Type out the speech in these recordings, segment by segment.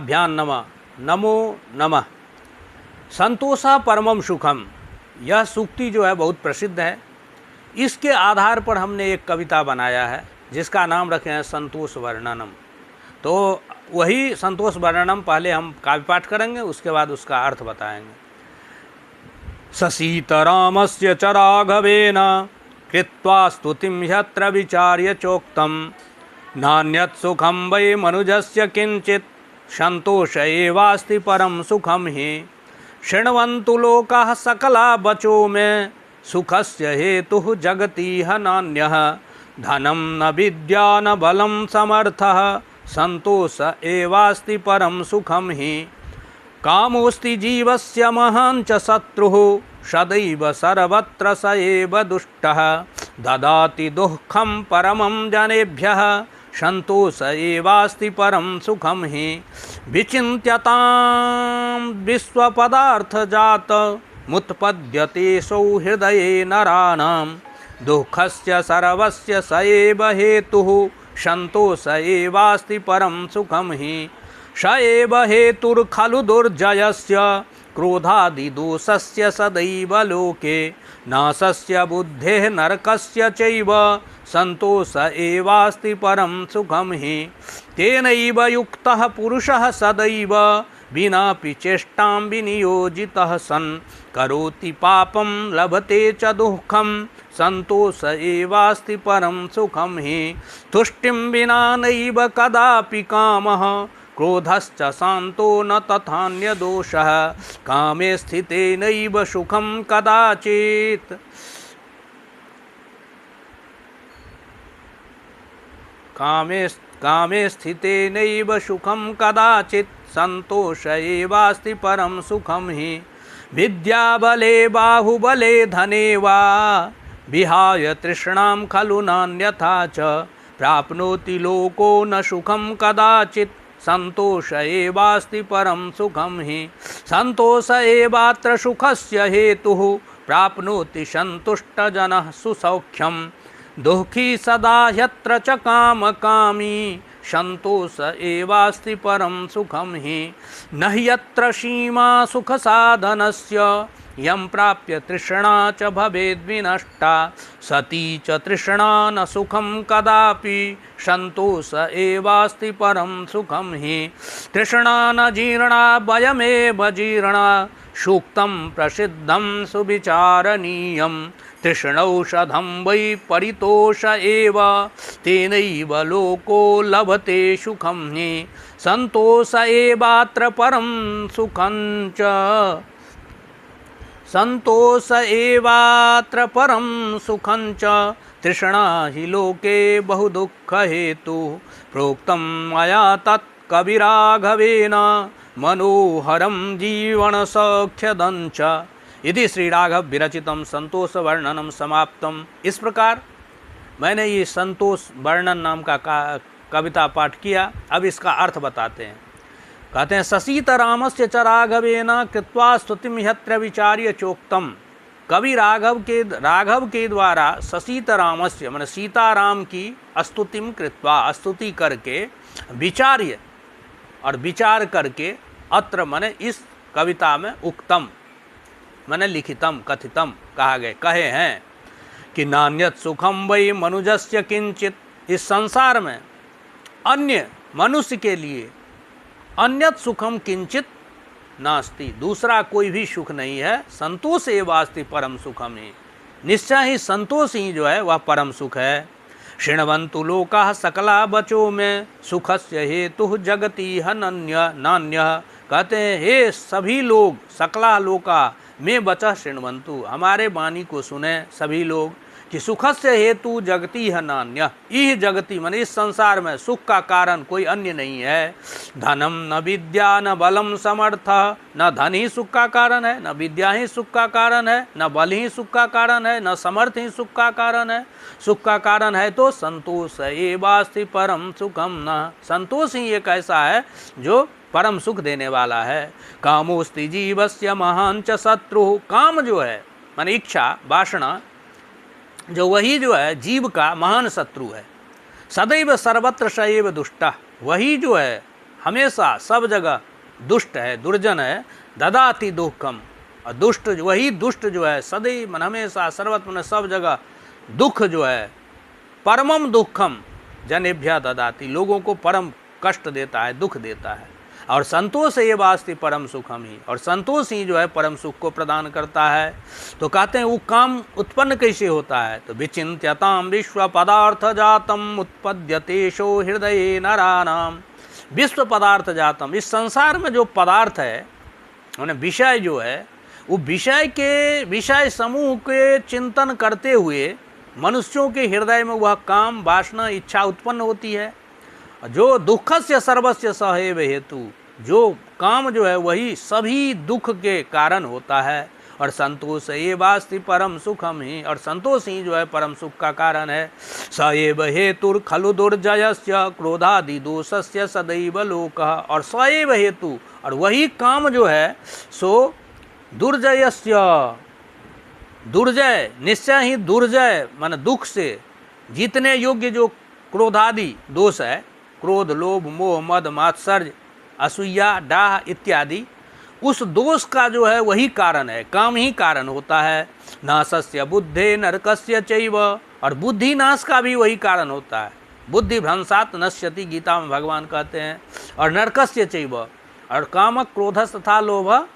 ताभ्यां नमः। नमो नमः। संतोषा परमम सुखम, यह सूक्ति जो है बहुत प्रसिद्ध है। इसके आधार पर हमने एक कविता बनाया है जिसका नाम रखे हैं संतोष वर्णनम। तो वही संतोष वर्णनम पहले हम काव्य पाठ करेंगे, उसके बाद उसका अर्थ बताएंगे। ससीतरामस्य च राघवेन कृत्वा स्तुतिं ह्यत्र विचार्य चोक्तम, नान्यत् सुखं वै मनुजस्य किंचित् संतोष एवास्ति परम सुखम हि। शृण्वन्तु लोकाः सकला वचो में सुखस्य हेतुः जगतीह नान्यः। धनं न विद्या न बलं समर्थः संतोष एवास्ति परम सुखम हि। कामोऽस्ति जीवस्य महान् च शत्रुः सदैव सर्वत्र स एव दुष्टः। ददाति दुःखं परमं जनेभ्यः संतोष एवास्ति परम सुखम हि। विचिन्त्यतां विश्वपदार्थजात मुत्पद्यते सौ हृदये नराणां। दुःखस्य सर्वस्य स एव हेतुः संतोष एवास्ति परम सुखम हि। स एव हेतुर्खलु दुर्जयस्य क्रोधादिदोषस्य सदैव लोके। नाशस्य बुद्धेः नरकस्य चैव संतोष एवास्ति परम सुखम हि। तेनैव युक्तः पुरुषः सदैव विनापि चेष्टां विनियोजितः सन् करोति पापं लभते च दुःखं संतोष एवास्ति परम सुखम हि। तुष्टिं विना नैव कदापि कामः क्रोधश्च शान्तो न तथान्य दोषः। कामे स्थिते नैव सुखं कदाचित् कामे स्थिते नैव सुखं कदाचित् संतोष एवास्ति परम सुखम हि। विद्याबले बाहुबले धने वा विहाय तृष्णां खलु नान्यथा च। प्राप्नोति लोको न सुखं कदाचित् संतोष एवास्ति परम सुखम हि। संतोष एवात्र सुखस्य हेतुः प्राप्नोति सन्तुष्टजनः सुसौख्यम्। दुःखी सदा ह्यत्र च कामकामी संतोष एवास्ति परम सुखम हि। न ह्यत्र सीमा सुख साधनस्य यं प्राप्य तृष्णा च भवेद् विनष्टा। सती च तृष्णा न सुखं कदापि संतोष एवास्ति परम सुखम हि। तृष्णा न जीर्णा वयमेव जीर्णा सूक्तं प्रसिद्धं सुविचारणीयम्। तृष्णौषधं वै परितोष एव तेनैव लोको लभते सुखं हि। संतोष एवात्र परम सुखं च संतोष एवात्र परम सुखं च। तृष्णा हि लोके बहुदुःख हेतु प्रोक्तं मया तत् कविराघवेन मनोहरं जीवन सौख्यदं च। यदि श्री राघव विरचितम संतोष वर्णनम समाप्तम। इस प्रकार मैंने ये संतोष वर्णन नाम का कविता पाठ किया। अब इसका अर्थ बताते हैं। कहते हैं ससीतरामस्य च राघवेन कृत्वा स्तुतिं ह्यत्र विचार्य चोक्तम। कवि राघव के द्वारा ससीतरामस्य माने सीताराम की स्तुतिं कृत्वा स्तुति करके विचार्य और विचार करके अत्र माने इस कविता में उक्तम माने लिखितम कथितम कहे हैं कि नान्यत् सुखम वै मनुजस्य किंचित। इस संसार में अन्य मनुष्य के लिए अन्यत् सुखम किंचित नास्ति, दूसरा कोई भी सुख नहीं है। संतोष एवास्ति परम सुखम ही, निश्चय ही संतोष ही जो है वह परम सुख है। शृण्वन्तु लोकाः सकला बचो में सुखस्य हेतु जगति नान्यः। कहते हैं हे सभी लोग, सकला लोका में बचा शृण्वन्तु, हमारे वाणी को सुने सभी लोग कि सुखस्य हेतु जगती है नान्य। इह जगती माने इस संसार में सुख का कारण कोई अन्य नहीं है। धनम न विद्या न बलम समर्थ, न धन ही सुख का कारण है, न विद्या ही सुख का कारण है, न बल ही सुख का कारण है, न समर्थ ही सुख का कारण है। सुख का कारण है तो संतोष एवास्ति परम सुखम न, संतोष ही एक ऐसा है जो परम सुख देने वाला है। कामोस्ति जीवस्य महान च शत्रु, काम जो है माने इच्छा वासना जो वही जो है जीव का महान शत्रु है। सदैव सर्वत्र सएव दुष्टा, वही जो है हमेशा सब जगह दुष्ट है, दुर्जन है। ददाति दुखम, और दुष्ट वही दुष्ट जो है सदैव मन हमेशा सर्वत्र मन सब जगह दुख जो है, परमम दुखम जनेभ्य ददाति, लोगों को परम कष्ट देता है, दुख देता है। और संतोष ये वास्ति परम सुखम ही, और संतोष ही जो है परम सुख को प्रदान करता है। तो कहते हैं वो काम उत्पन्न कैसे होता है, तो विचिन्त्यताम विश्व पदार्थ जातम उत्पद्यतेषो हृदय नरानाम। विश्व पदार्थ जातम, इस संसार में जो पदार्थ है मैंने विषय जो है, वो विषय समूह के चिंतन करते हुए मनुष्यों के हृदय में वह काम वासना इच्छा उत्पन्न होती है। जो दुखस्य सर्वस्य सहेव हेतु, जो काम जो है वही सभी दुख के कारण होता है। और संतोष ये वास्ति परम सुखम ही, और संतोष ही जो है परम सुख का कारण है। स एव हेतुर खलु दुर्जयस्य क्रोधादि दोषस्य सदैव लोकः, और स एव हेतु, और वही काम जो है सो दुर्जयस्य, दुर्जय निश्चय ही दुर्जय मन दुख से जीतने योग्य जो क्रोधादि दोष है, क्रोध लोभ मोह मद मात्सर्य असूया डाह इत्यादि, उस दोष का जो है वही कारण है, काम ही कारण होता है। नाशस्य बुद्धे नरकस्य चैव, और बुद्धि नाश का भी वही कारण होता है। बुद्धि भ्रंशात नश्यति, गीता में भगवान कहते हैं। और नरकस्य चैव, और काम क्रोधस तथा लोभ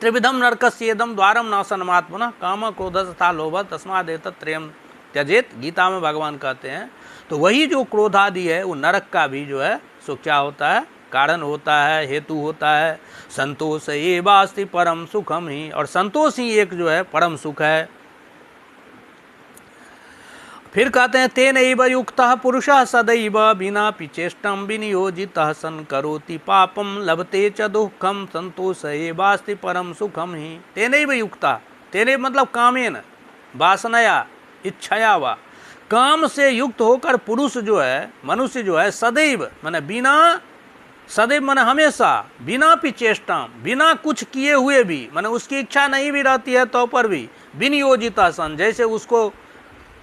त्रिविधम नरकस्येदम द्वारम नाशनमात्मनः, काम क्रोधस तथा लोभ तस्मादेतत् त्रयम् त्यजेत, गीता में भगवान कहते हैं। तो वही जो क्रोधादि है वो नरक का भी जो है सो क्या होता है, कारण होता है, हेतु होता है। संतोष ये वास्ति परम सुखम ही, और संतोष ही एक जो है परम सुख है। फिर कहते हैं तेनैव युक्तः पुरुषः सदैव बिना चेष्टं विनियोजितः सन् करोति पापम लभते च दुःखम संतोष ये वास्ति परम सुखम ही। तेनैव युक्तः, तेनैव मतलब कामेन, वासनया इच्छया वा, काम से युक्त होकर पुरुष जो है, मनुष्य जो है सदैव माने बिना, सदैव माने हमेशा, बिना चेष्टा, बिना कुछ किए हुए भी, माने उसकी इच्छा नहीं भी रहती है तो पर भी विनियोजिता सन, जैसे उसको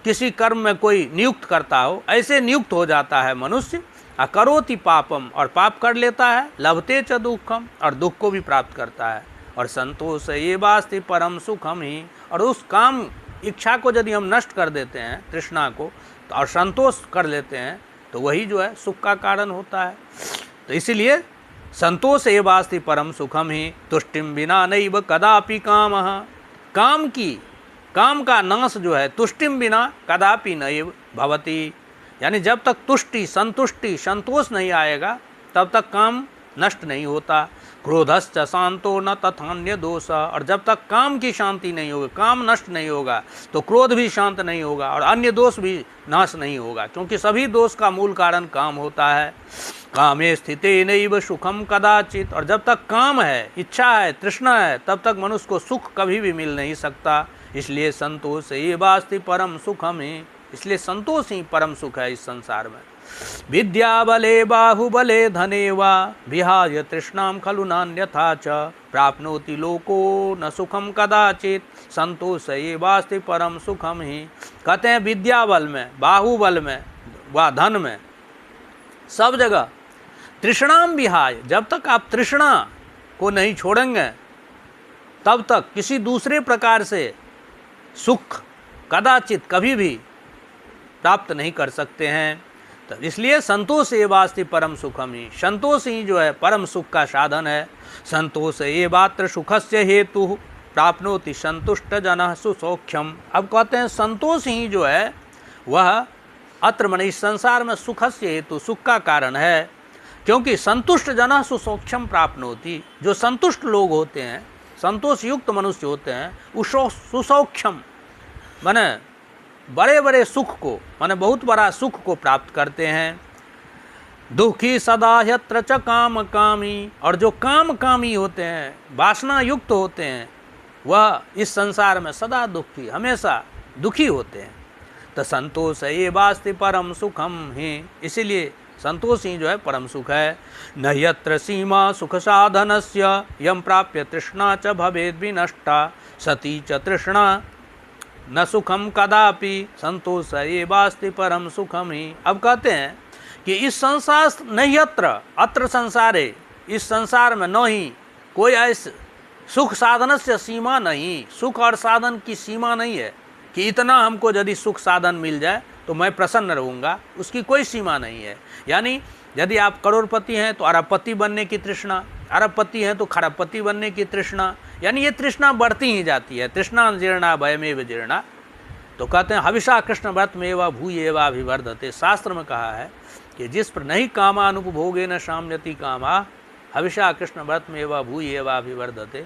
किसी कर्म में कोई नियुक्त करता हो ऐसे नियुक्त हो जाता है मनुष्य। अकरोति पापम, और पाप कर लेता है। लभते च दुखम, और दुख को भी प्राप्त करता है। और संतोष ये वास्ति परम सुखम ही, और उस काम इच्छा को यदि हम नष्ट कर देते हैं, तृष्णा को, तो और संतोष कर लेते हैं, तो वही जो है सुख का कारण होता है। तो इसीलिए संतोष ये वास्ति परम सुखम ही। तुष्टिम बिना नैव कदापि कामः, काम का नाश जो है तुष्टिम बिना कदापि नैव भवति, यानी जब तक तुष्टि संतुष्टि संतोष नहीं आएगा तब तक काम नष्ट नहीं होता। क्रोधश्च शांतो न तथान्य दोष, और जब तक काम की शांति नहीं होगी, काम नष्ट नहीं होगा, तो क्रोध भी शांत नहीं होगा और अन्य दोष भी नाश नहीं होगा, क्योंकि सभी दोष का मूल कारण काम होता है। कामे स्थिते नैव सुखम कदाचित, और जब तक काम है, इच्छा है, तृष्णा है, तब तक मनुष्य को सुख कभी भी मिल नहीं सकता। इसलिए संतोष ये वास्ति परम सुखम ही, इसलिए संतोष ही परम सुख है इस संसार में। विद्या बले बाहुबले धने वा विहाय तृष्णाम खलु नान्यथा च प्राप्नोति लोको न सुखम कदाचित संतोष ये वास्ति परम सुखम ही। कहते हैं विद्या बल में, बाहुबल में व धन में, सब जगह तृष्णाम विहाय, जब तक आप तृष्णा को नहीं छोड़ेंगे तब तक किसी दूसरे प्रकार से सुख कदाचित कभी भी प्राप्त नहीं कर सकते हैं। तो इसलिए संतोष ये वास्ति परम सुखम ही, संतोष ही जो है परम सुख का साधन है। संतोष ये वात्र सुखस्य हेतु प्राप्नोति संतुष्ट जनः सुसौख्यम। अब कहते हैं संतोष ही जो है वह अत्र मन इस संसार में सुखस्य हेतु, सुख का कारण है, क्योंकि संतुष्ट जनः सुसौख्यम प्राप्नोति, जो संतुष्ट लोग होते हैं, संतोष युक्त मनुष्य होते हैं, वो सुसौख्यम माने बड़े बड़े सुख को, माने बहुत बड़ा सुख को प्राप्त करते हैं। दुखी सदा यत्र च काम कामी, और जो काम कामी होते हैं, वासना युक्त होते हैं, वह इस संसार में सदा दुखी, हमेशा दुखी होते हैं। तो संतोष ये वास्ति परम सुखम ही, इसीलिए संतोष ही जो है परम सुख है। न यत्र सीमा सुख साधनस्य यम प्राप्य तृष्णा च भवेद् विनष्टा सती च तृष्णा न सुखम कदापि संतोष ये वास्ति परम सुखम ही। अब कहते हैं कि इस संसार नहीं अत्र संसारे, इस संसार में न ही कोई ऐसे सुख साधन से सीमा नहीं, सुख और साधन की सीमा नहीं है कि इतना हमको यदि सुख साधन मिल जाए तो मैं प्रसन्न रहूँगा, उसकी कोई सीमा नहीं है। यानी यदि आप करोड़पति हैं तो अरबपति बनने की तृष्णा, अरबपति हैं तो खरबपति बनने की तृष्णा, यानी ये तृष्णा बढ़ती ही जाती है। तृष्णा जीर्णा भयमेव जीर्णा। तो कहते हैं हविषा कृष्ण व्रत में व भूय एवाभिवर्धते। शास्त्र में कहा है कि जिस पर नहीं कामानुपभोगे न शाम्यति कामा, हविषा कृष्ण व्रत में व भूय एवाभिवर्धते।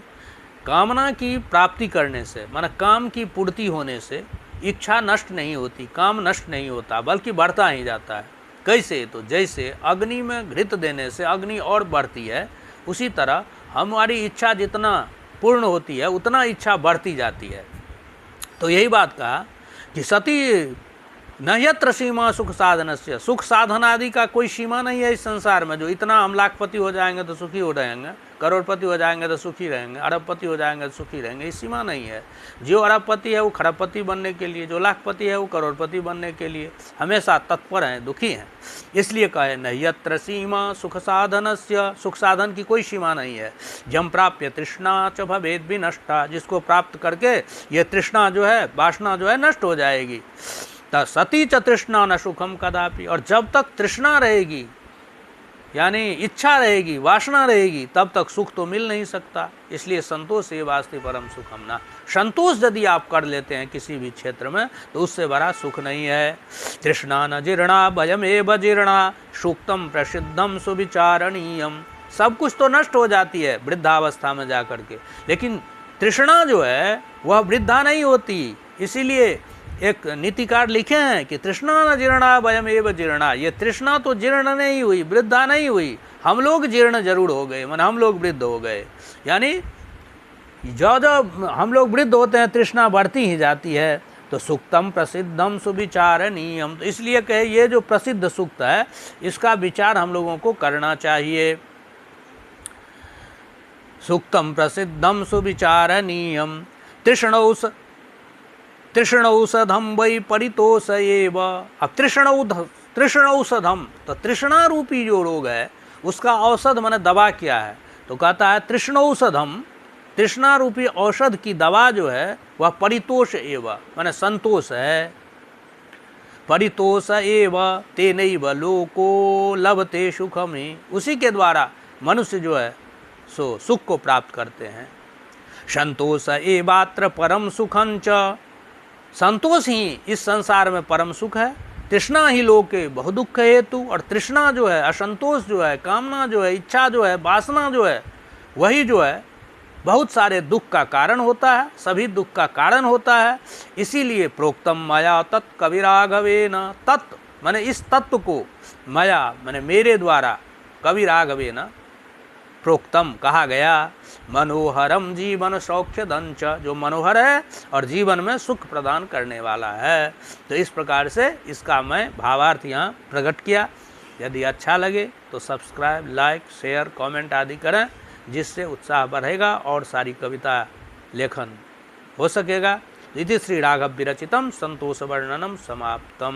कामना की प्राप्ति करने से, माना काम की पूर्ति होने से इच्छा नष्ट नहीं होती, काम नष्ट नहीं होता, बल्कि बढ़ता ही जाता है। कैसे? तो जैसे अग्नि में घृत देने से अग्नि और बढ़ती है, उसी तरह हमारी इच्छा जितना पूर्ण होती है उतना इच्छा बढ़ती जाती है। तो यही बात कहा कि सती न यत्र सीमा सुख साधनस्य, सुख साधन आदि का कोई सीमा नहीं है इस संसार में। जो इतना हम लाखपति हो जाएंगे तो सुखी हो जाएंगे, करोड़पति हो जाएंगे तो सुखी रहेंगे, अरबपति हो जाएंगे तो सुखी रहेंगे, इस सीमा नहीं है। जो अरबपति है वो खरबपति बनने के लिए, जो लाखपति है वो करोड़पति बनने के लिए हमेशा तत्पर हैं, दुखी हैं। इसलिए कहे न यत्र सीमा सुख साधनस्य, सुख साधन की कोई सीमा नहीं है। जम प्राप्य तृष्णा च भवेद भी नष्टा, जिसको प्राप्त करके ये तृष्णा जो है, वासना जो है नष्ट हो जाएगी। सती च तृष्णा न सुखम कदापि, और जब तक तृष्णा रहेगी यानी इच्छा रहेगी, वासना रहेगी, तब तक सुख तो मिल नहीं सकता। इसलिए संतोष ये वास्ते परम सुखम ना, संतोष यदि आप कर लेते हैं किसी भी क्षेत्र में तो उससे बड़ा सुख नहीं है। तृष्णा न जीर्णा भयमेव जीर्णा सूक्तम प्रसिद्धम सुविचारणीयम। सब कुछ तो नष्ट हो जाती है वृद्धावस्था में जा करके, लेकिन तृष्णा जो है वह वृद्धा नहीं होती। इसीलिए एक नीतिकार लिखे हैं कि तृष्णा न जीर्णा भयम एव जीर्णा। ये तृष्णा तो जीर्ण नहीं हुई, वृद्धा नहीं हुई, हम लोग जीर्ण जरूर हो गए, माने हम लोग वृद्ध हो गए। यानी जो हम लोग वृद्ध होते हैं तृष्णा बढ़ती ही जाती है। तो सूक्तम प्रसिद्धम सुविचारणीयम, तो इसलिए कहे ये जो प्रसिद्ध सूक्त है इसका विचार हम लोगों को करना चाहिए। सूक्तम प्रसिद्धम सुविचारणीयम तृष्णौषधम वै परितोष एव। अब तृष्णौषधम, तो तृष्णा रूपी जो रोग है उसका औषध माने दवा क्या है? तो कहता है तृष्णौषधम, तृष्णा रूपी औषध की दवा जो है वह परितोष एव माने संतोष है। परितोष एव तेनैव लोको लभते सुखमि, उसी के द्वारा मनुष्य जो है सो सुख को प्राप्त करते हैं। संतोष एवात्र परम सुखं च, संतोष ही इस संसार में परम सुख है। तृष्णा ही लोके बहु दुख हेतु, और तृष्णा जो है, असंतोष जो है, कामना जो है, इच्छा जो है, वासना जो है, वही जो है बहुत सारे दुख का कारण होता है, सभी दुख का कारण होता है। इसीलिए प्रोक्तम मया तत् कविराघवेन, तत् माने इस तत्व को, मया माने मेरे द्वारा, कविराघवेन प्रोक्तम कहा गया। मनोहरम जीवन सौख्यदंच, जो मनोहर है और जीवन में सुख प्रदान करने वाला है। तो इस प्रकार से इसका मैं भावार्थ यहाँ प्रकट किया। यदि अच्छा लगे तो सब्सक्राइब, लाइक, शेयर, कमेंट आदि करें, जिससे उत्साह बढ़ेगा और सारी कविता लेखन हो सकेगा। इति श्री राघव विरचितम संतोष वर्णनम समाप्तम।